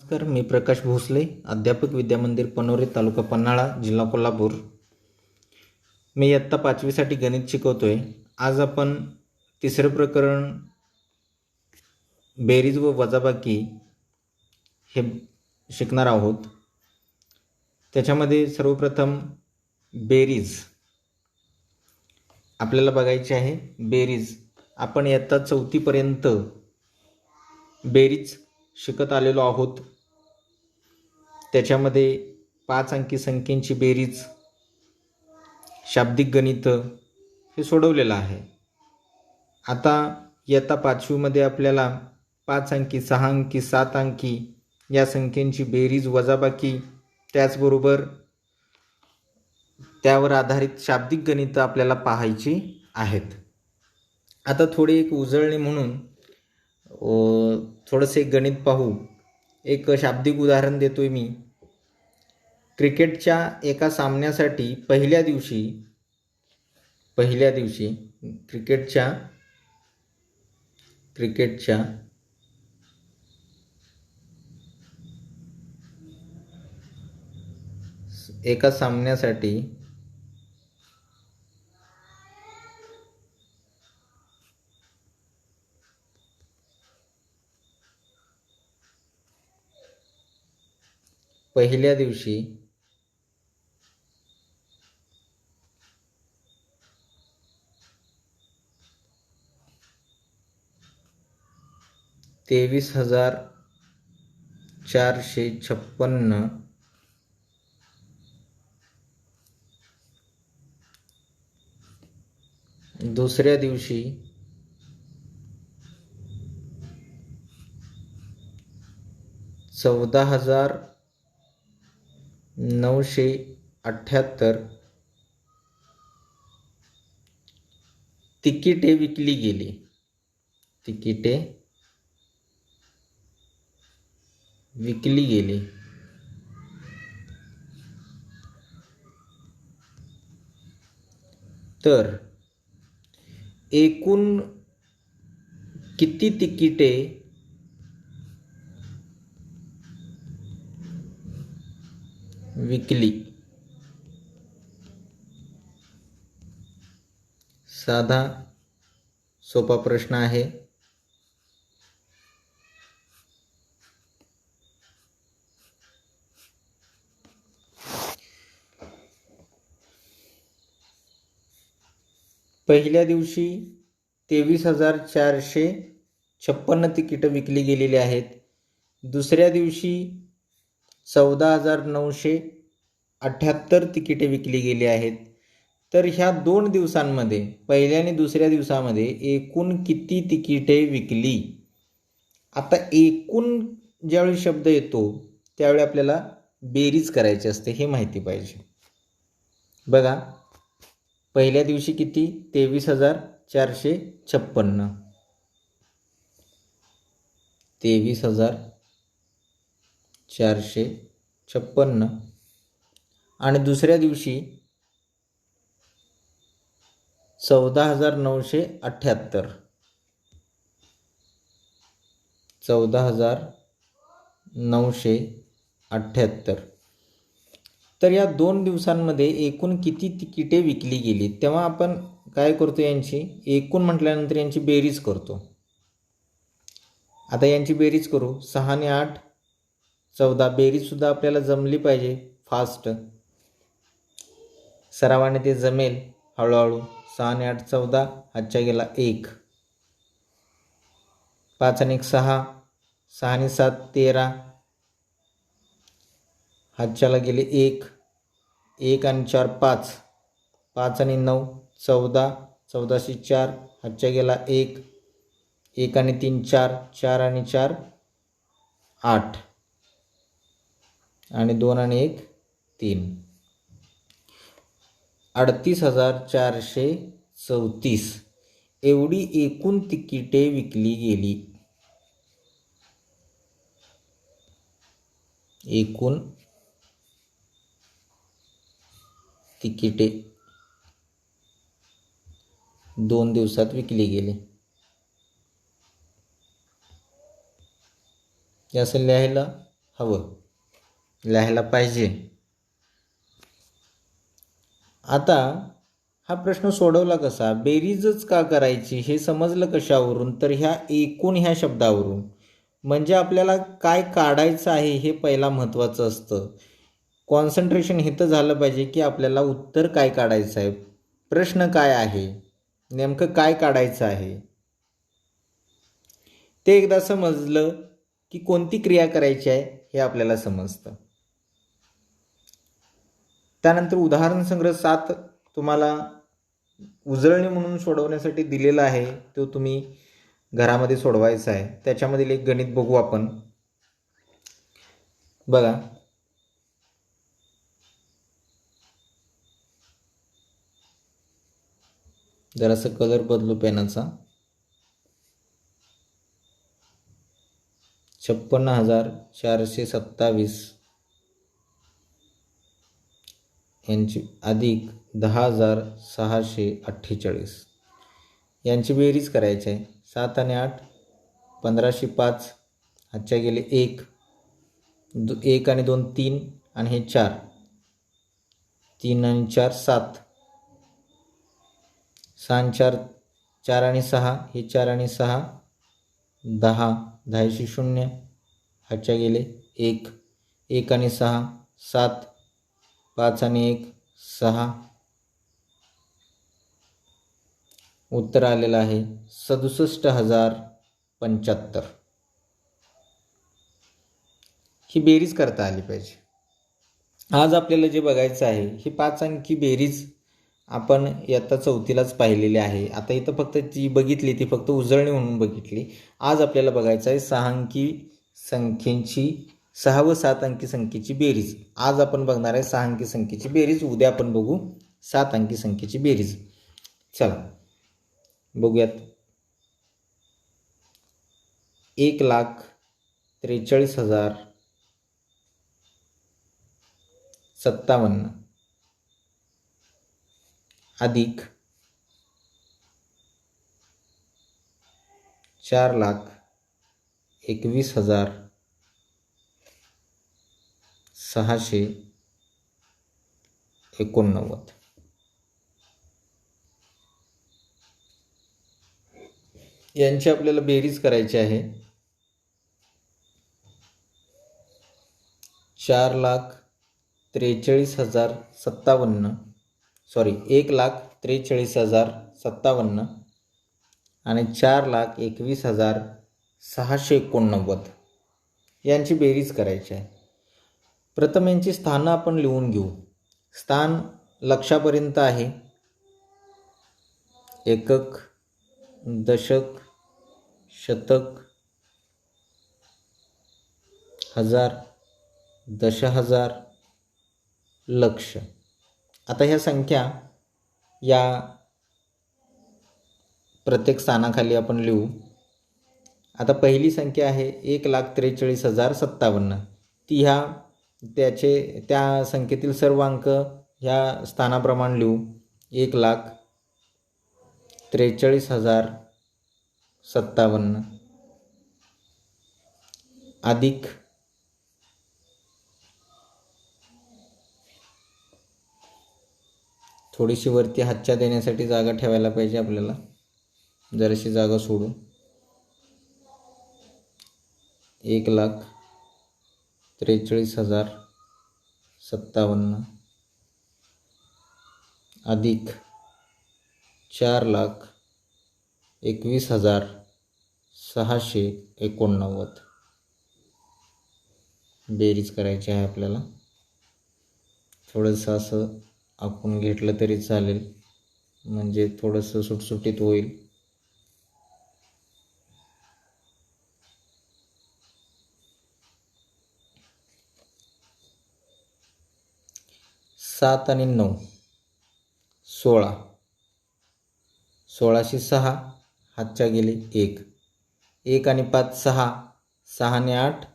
नमस्कार, मी प्रकाश भोसले, अध्यापक विद्यामंदिर पनोरे, तालुका पन्हाळा, जिल्हा कोल्हापूर. मी इयत्ता 5वीसाठी गणित शिकवतोय. आज आपण तिसरं प्रकरण बेरीज व वजाबाकी हे शिकणार आहोत. त्याच्यामध्ये सर्वप्रथम बेरीज आपल्याला बघायची आहे. बेरीज आपण इयत्ता 4थीपर्यंत बेरीज शिकत आलेलो आहोत. त्याच्यामध्ये 5 अंकी संख्येची बेरीज, शाब्दिक गणित हे सोडवलेलं आहे. आता इयत्ता 5वीमध्ये आपल्याला 5 अंकी, 6 अंकी, 7 अंकी या संख्येची बेरीज, वजाबाकी, त्याचबरोबर त्यावर आधारित शाब्दिक गणित आपल्याला पाहायची आहेत. आता थोडी एक उजळणी म्हणून थोडंसं एक गणित पाहू. एक शाब्दिक उदाहरण देतोय मी. क्रिकेटच्या एका सामन्यासाठी पहिल्या दिवशी क्रिकेटच्या एका सामन्यासाठी पहिल्या दिवशी 23,456, दुसऱ्या दिवशी 14,978 तिकिटे विकली गेली. तर एकूण किती तिकिटे विकली? साधा सोपा प्रश्न आहे. पहिल्या दिवशी 23,456 तिकीटं विकली गेलेली आहेत. दुसऱ्या दिवशी 14,978 तिकिटे विकली गेली आहेत. तर ह्या 2 दिवसांमध्ये, पहिल्या आणि दुसऱ्या दिवसामध्ये एकूण किती तिकिटे विकली? आता एकूण ज्यावेळी शब्द येतो त्यावेळी आपल्याला बेरीज करायची असते, हे माहिती पाहिजे. बघा, पहिल्या दिवशी किती? 23,456. 23,456 आणि दुसऱ्या दिवशी 14,978. 14,978. तर या 2 दिवसांमध्ये एकूण किती तिकिटे विकली गेली? तेव्हा आपण काय करतो, यांची एकूण म्हटल्यानंतर यांची बेरीज करतो. आता यांची बेरीज करू. 6 आणि 8 14. बेरीजसुद्धा आपल्याला जमली पाहिजे फास्ट. सरावाने ते जमेल हळूहळू. 6 आणि 8 14, हातच्या गेला 1. 5 आणि 1 6, 6 आणि 7 13, हातच्याला गेले 1. 1 आणि 4 5, 5 आणि 9 14, 14शी 4, हातच्या गेला 1. 1 आणि 3 4, 4 आणि 4 8 आणि 2 आणि 1 3. 38,434 एवढी एकूण तिकिटे विकली गेली. एकूण तिकिटे 2 दिवसात विकली गेली. हे असं लिहायला हवं, लिहायला पाहिजे. आता हा प्रश्न सोडवला कसा, बेरीजच का करायची हे समजलं कशावरून, तर ह्या एकूण ह्या शब्दावरून. म्हणजे आपल्याला काय काढायचं आहे हे पहिला महत्त्वाचं असतं. कॉन्सन्ट्रेशन हे तर झालं पाहिजे की आपल्याला उत्तर काय काढायचं आहे, प्रश्न काय आहे, नेमकं काय काढायचं आहे. ते एकदा समजलं की कोणती क्रिया करायची आहे हे आपल्याला समजतं. त्यानंतर उदाहरण संग्रह 7 तुम्हाला उजळणी म्हणून सोडवण्यासाठी दिलेला आहे, तो तुम्ही घरामध्ये सोडवायचा आहे. त्याच्यामधील एक गणित बघू आपण. बघा, जरासं कलर बदलू पेनाचा. 56,427 यांची अधिक 10,648 यांची बेरीज करायची आहे. 7 आणि 8 1505, हातच्या गेले 1, 1 आणि 2 3 आणि हे 4, 3 आणि 4 7, 6 आणि 4 4 आणि 6, हे 4 आणि 6 10, 10शी 0, हातच्या गेले 1, 1 आणि 6 7, 5 आणि 1 6. उत्तर आलेलं आहे 67,075. ही बेरीज करता आली पाहिजे. आज आपल्याला जे बघायचं आहे, ही 5 अंकी बेरीज आपण इयत्ता 4थीलाच पाहिलेली आहे. आता इथं फक्त जी बघितली ती फक्त उजळणी म्हणून बघितली. आज आपल्याला बघायचं आहे 6 अंकी संख्येची, 6 व 7 अंकी संख्येची बेरीज. आज आपण बघणार आहे 6 अंकी संख्येची बेरीज, उद्या आपण बघू 7 अंकी संख्येची बेरीज. चला बघूयात. 1,43,057 अधिक 4,21,689 यांची आपल्याला बेरीज करायची आहे. 1,43,057 आणि 4,21,689 यांची बेरीज करायची आहे. प्रथम यांची स्थानं आपण लिहून घेऊ. स्थान लक्षापर्यंत आहे. एकक, दशक, शतक, हजार, दशहजार, लक्ष. आता ह्या संख्या या प्रत्येक स्थानाखाली आपण लिहू. आता पहिली संख्या आहे 1,43,057. ती त्या संख्येतील सर्व अंक ह्या स्थानाप्रमाणे लिहू. 1,43,057 अधिक थोडीशी वरती हातच्या देण्यासाठी जागा ठेवायला पाहिजे आपल्याला, जराशी जागा सोडू. 1,43,057 अधिक 4,21,689 बेरीज करायची आहे आपल्याला. थोडंसं असं आपण घेतलं तरी चालेल, म्हणजे थोडंसं सुटसुटीत होईल. 7 आणि 9 16, 16शी 6, हातच्या गेले 1, 1 आणि 5 6, 6 आणि 8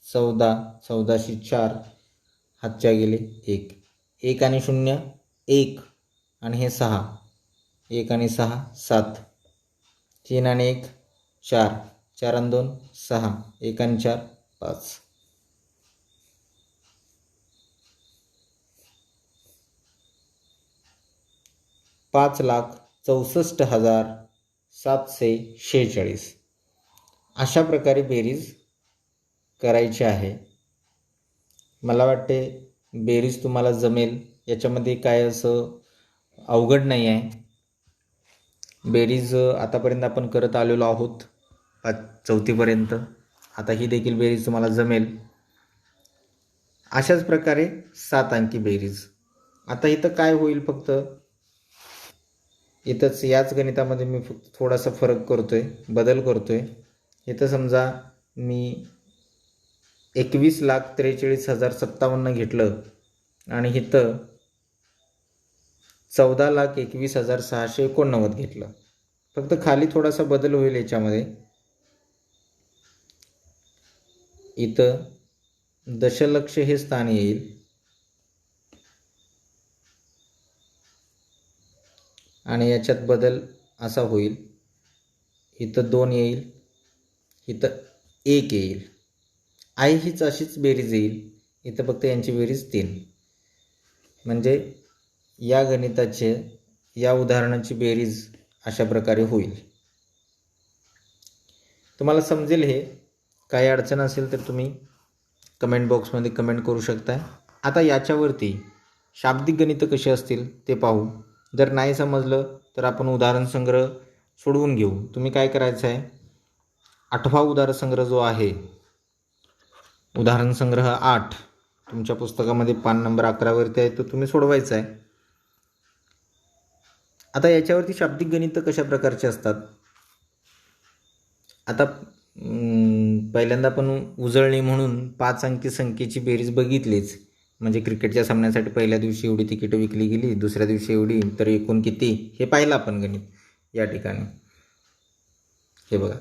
14, 14शी 4, हातच्या गेले 1, 1 आणि 0 1 आणि हे 6, 1 आणि 6 7, 3 आणि 1 4, 4 आणि 2 6, 1 आणि 4 5. 5,64,746 अशा प्रकारे बेरीज करायची आहे. मला वाटते बेरीज तुम्हाला जमेल, याच्यामध्ये काय असं अवघड नाही आहे. बेरीज आतापर्यंत आपण करत आलेलो आहोत 4थीपर्यंत. आता ही देखील बेरीज तुम्हाला जमेल. अशाच प्रकारे 7 अंकी बेरीज. आता इथं काय होईल, फक्त इथंच याच गणितामध्ये मी फक्त थोडासा बदल करतोय. इथं समजा मी 21,43,57 घेतलं आणि इथं 14,21,689 घेतलं. फक्त खाली थोडासा बदल होईल याच्यामध्ये. इथं दशलक्ष हे स्थान येईल आणि याच्यात बदल असा होईल, इथं 2 येईल, इथं 1 येईल. आई हीच अशीच बेरीज येईल. इथं फक्त यांची बेरीज 3. म्हणजे या गणिताचे, या उदाहरणाची बेरीज अशा प्रकारे होईल. तुम्हाला समजेल हे. काही अडचण असेल तर तुम्ही कमेंट बॉक्समध्ये कमेंट करू शकता. आता याच्यावरती शाब्दिक गणितं कशी असतील ते पाहू. जर नाही समजलं तर आपण उदाहरण संग्रह सोडवून घेऊ. तुम्ही काय करायचं आहे, 8वा उदाहरण संग्रह जो आहे, उदाहरण संग्रह 8 तुमच्या पुस्तकामध्ये पान नंबर 11वरती आहे, तो तुम्ही सोडवायचा आहे. आता याच्यावरती शाब्दिक गणितं कशा प्रकारचे असतात. आता पहिल्यांदा आपण उजळणी म्हणून 5 अंकी संख्येची बेरीज बघितलीच. म्हणजे क्रिकेटच्या सामन्यासाठी पहिल्या दिवशी एवढी तिकीटं विकली गेली, दुसऱ्या दिवशी एवढी, तर एकूण किती, हे पाहिलं आपण गणित या ठिकाणी. हे बघा,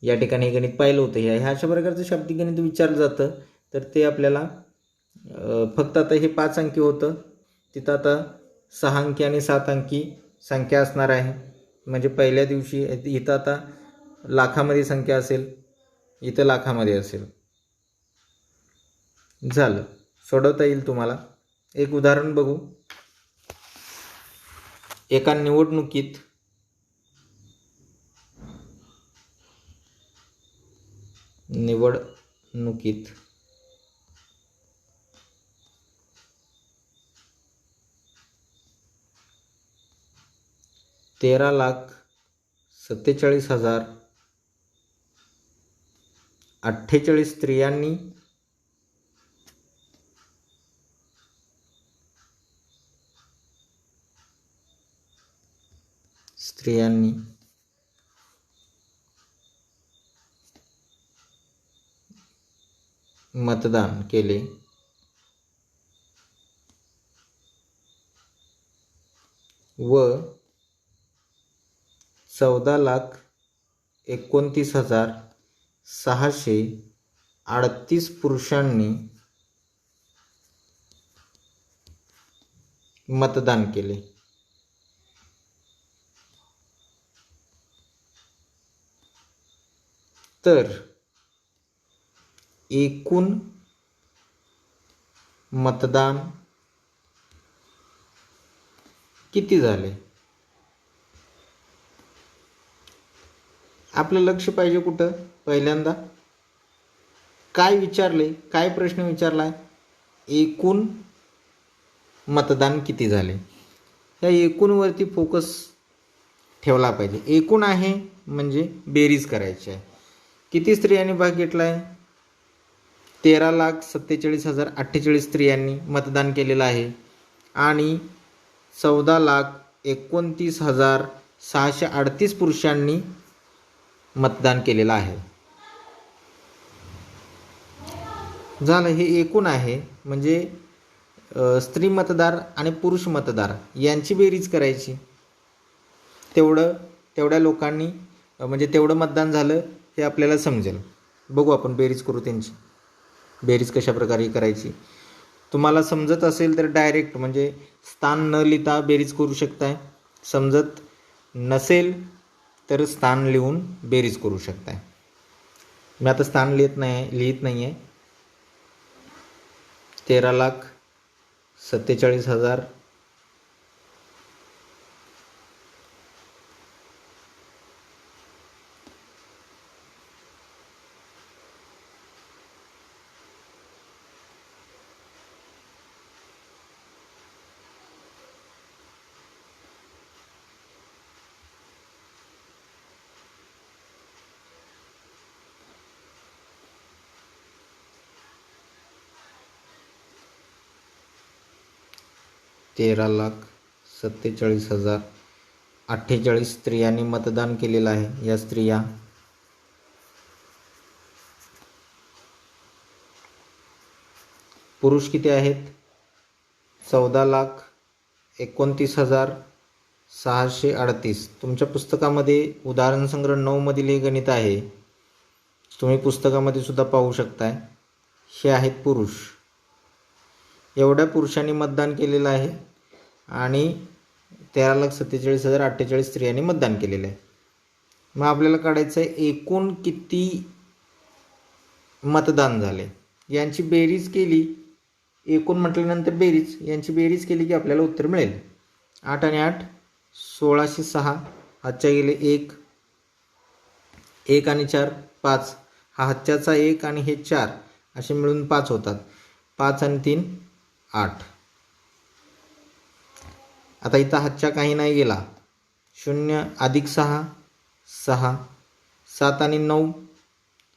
या ठिकाणी हे गणित पाहिलं होतं. ह्या अशा प्रकारचं शाब्दिक गणित विचारलं जातं. तर ते आपल्याला फक्त आता हे 5 अंकी होतं, तिथं आता 6 अंकी आणि 7 अंकी संख्या असणार आहे. म्हणजे पहिल्या दिवशी इथं आता लाखामध्ये संख्या असेल, इथं लाखामध्ये असेल. झालं, सोडवता येईल तुम्हाला. एक उदाहरण बघू. एका निवडणुकीत 13,47,048 स्त्रियांनी मतदान केले व 14,29,638 पुरुषांनी मतदान केले. तर एकूण मतदान किती झाले. आपलं लक्ष पाहिजे कुठं. पहिल्यांदा काय विचारले, काय प्रश्न विचारलाय, एकूण मतदान किती झाले. या एकूणवरती फोकस ठेवला पाहिजे. एकूण आहे म्हणजे बेरीज करायची आहे. किती स्त्रियांनी भाग घेतला आहे, 13,47,048 स्त्रियांनी मतदान केलेलं आहे आणि 14,29,638 पुरुषांनी मतदान केलेलं आहे. झालं, हे एकूण आहे. म्हणजे स्त्री मतदार आणि पुरुष मतदार यांची बेरीज करायची. तेवढ्या लोकांनी म्हणजे तेवढं मतदान झालं हे आपल्याला समजेल. बघू आपण बेरीज करू. त्यांची बेरीज कशा प्रकारे करायची. तुम्हाला समजत असेल तर डायरेक्ट म्हणजे स्थान न लिहिता बेरीज करू शकताय. समजत नसेल तर स्थान लिहून बेरीज करू शकताय. मी आता स्थान लिहित नाही आहे. 13,47,000 13,47,048 स्त्रियांनी मतदान केलेलं आहे. या स्त्रिया पुरुष किती आहेत? 14,29,638. तुमच्या पुस्तकामध्ये उदाहरण संग्रह 9 मधील हे गणित आहे, तुम्ही पुस्तकामध्ये सुद्धा पाहू शकताय. हे आहेत पुरुष. एवढ्या पुरुषांनी मतदान केलेलं आहे आणि 13,47,048 स्त्रियांनी मतदान केलेलं आहे. मग आपल्याला काढायचं आहे एकूण किती मतदान झाले. यांची बेरीज केली, एकूण म्हटल्यानंतर बेरीज, यांची बेरीज केली की आपल्याला उत्तर मिळेल. 8 आणि 8 1606. हातच्या गेले 1, 1 आणि 4 5. हा हातच्याचा 1 आणि हे 4 असे मिळून 5 होतात. 5 आणि 3 8. आता इथं हातच्या काही नाही गेला. 0 अधिक 6 6. 7 आणि 9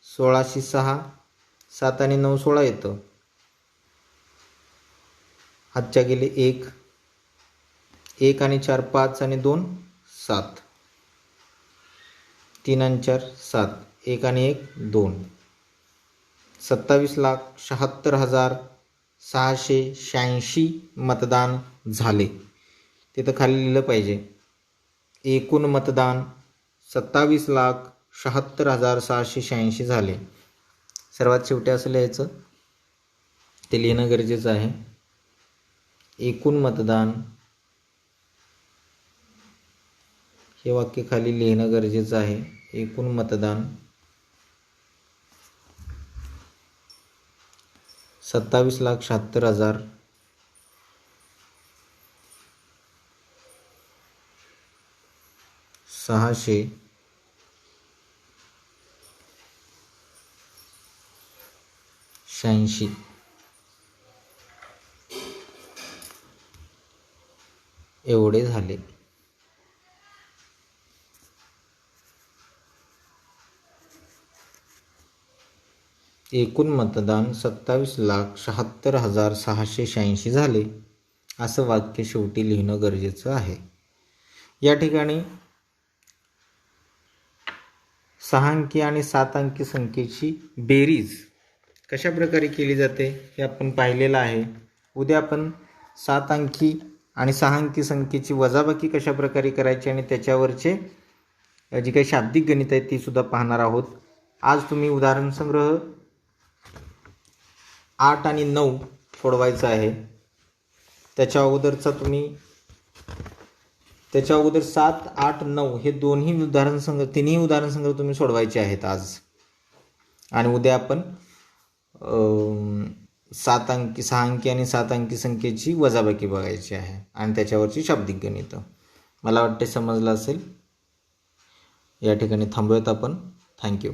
1606. 7 आणि 9 16 येतं. हातच्या गेले 1, 1 आणि 4 5 आणि 2 7. 3 आणि 4 7. 1 आणि 1 2. 27,76,686 मतदान झाले. तिथं खाली लिहिलं पाहिजे एकूण मतदान 27,76,686 झाले. सर्वात शेवटी असं लिहायचं, ते लिहिणं गरजेचं आहे. एकूण मतदान, हे वाक्य खाली लिहिणं गरजेचं आहे. एकूण मतदान 27,76,686 एवढे झाले. एकूण मतदान 27,76,686 झाले, असं वाक्य शेवटी लिहिणं गरजेचं आहे. या ठिकाणी 6 अंकी आणि 7 अंकी संख्येची बेरीज कशा प्रकारे केली जाते हे आपण पाहिलेलं आहे. उद्या आपण 7 अंकी आणि 6 अंकी संख्येची वजाबाकी कशा प्रकारे करायची आणि त्याच्यावरचे जी काही शाब्दिक गणित आहे ती सुद्धा पाहणार आहोत. आज तुम्ही उदाहरण संग्रह 8 आणि 9 सोडवायचं आहे. त्याच्या अगोदर 7, 8, 9 हे तिन्ही उदाहरण संग्रह तुम्ही सोडवायचे आहेत आज. आणि उद्या आपण 6 अंकी आणि 7 अंकी संख्येची वजाबाकी बघायची आहे आणि त्याच्यावरची शाब्दिक गणित. मला वाटते समजलं असेल. या ठिकाणी थांबूयात आपण. थँक्यू.